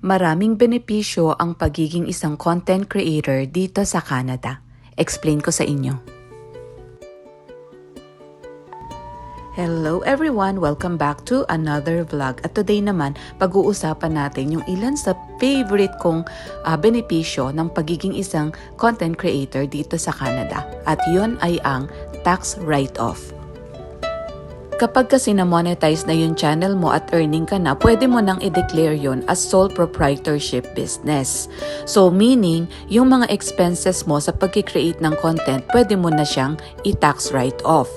Maraming benepisyo ang pagiging isang content creator dito sa Canada. Explain ko sa inyo. Hello everyone! Welcome back to another vlog. At today naman, pag-uusapan natin yung ilan sa favorite kong benepisyo ng pagiging isang content creator dito sa Canada. At yun ay ang tax write-off. Kapag kasi na-monetize na yung channel mo at earning ka na, pwede mo nang i-declare yun as sole proprietorship business. So meaning, yung mga expenses mo sa pag-create ng content, pwede mo na siyang i-tax write-off.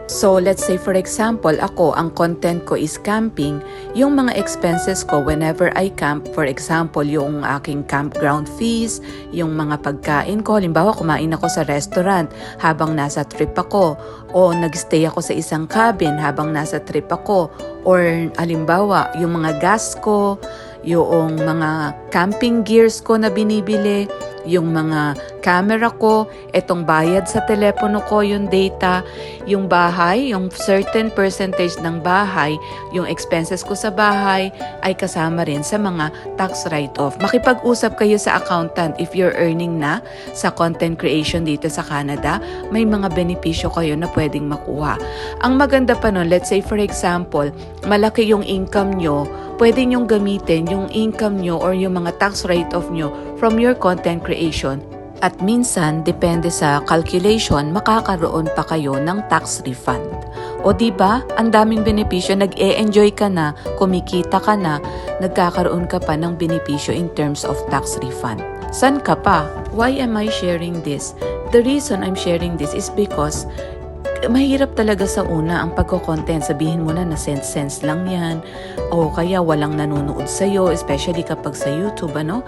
So let's say for example, ako, ang content ko is camping. Yung mga expenses ko whenever I camp, for example, yung aking campground fees, yung mga pagkain ko, halimbawa kumain ako sa restaurant habang nasa trip ako, o nagstay ako sa isang cabin habang nasa trip ako, or halimbawa yung mga gas ko, yung mga camping gears ko na binibili, yung mga camera ko, etong bayad sa telepono ko, yung data, yung bahay, yung certain percentage ng bahay, yung expenses ko sa bahay ay kasama rin sa mga tax write-off. Makipag-usap kayo sa accountant if you're earning na sa content creation dito sa Canada, may mga benepisyo kayo na pwedeng makuha. Ang maganda pa nun, let's say for example, malaki yung income nyo, pwede nyong gamitin yung income nyo or yung mga tax write-off nyo from your content creation. At minsan, depende sa calculation, makakaroon pa kayo ng tax refund. O diba, ang daming benepisyo, nag-e-enjoy ka na, kumikita ka na, nagkakaroon ka pa ng benepisyo in terms of tax refund. San ka pa? Why am I sharing this? The reason I'm sharing this is because mahirap talaga sa una ang pagko-content. Sabihin mo na sense lang yan o kaya walang nanonood sa'yo, especially kapag sa YouTube, ano?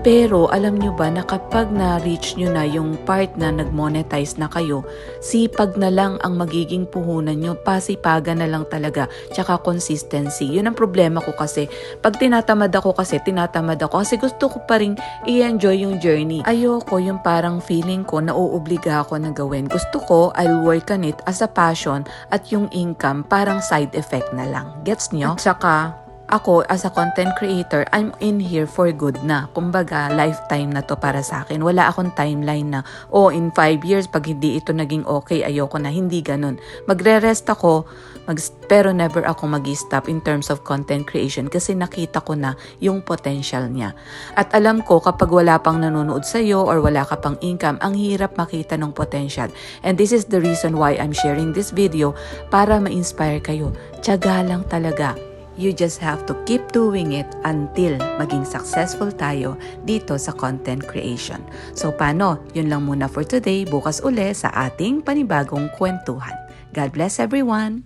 Pero alam nyo ba na kapag na-reach nyo na yung part na nag-monetize na kayo, sipag na lang ang magiging puhunan nyo, pasipagan na lang talaga, tsaka consistency. Yun ang problema ko kasi. Pag tinatamad ako kasi gusto ko pa rin i-enjoy yung journey. Ayoko yung parang feeling ko na uuobliga ako na gawin. Gusto ko, I'll work on it as a passion at yung income parang side effect na lang. Gets nyo? At saka, ako as a content creator, I'm in here for good na. Kumbaga, lifetime na to para sa akin. Wala akong timeline na, in 5 years, pag hindi ito naging okay, ayoko na. Hindi ganun. Magre-rest ako, pero never ako mag-stop in terms of content creation kasi nakita ko na yung potential niya. At alam ko kapag wala pang nanonood sa'yo or wala ka pang income, ang hirap makita ng potential. And this is the reason why I'm sharing this video para ma-inspire kayo. Tiyaga lang talaga. You just have to keep doing it until maging successful tayo dito sa content creation. So paano? Yun lang muna for today. Bukas uli sa ating panibagong kwentuhan. God bless everyone!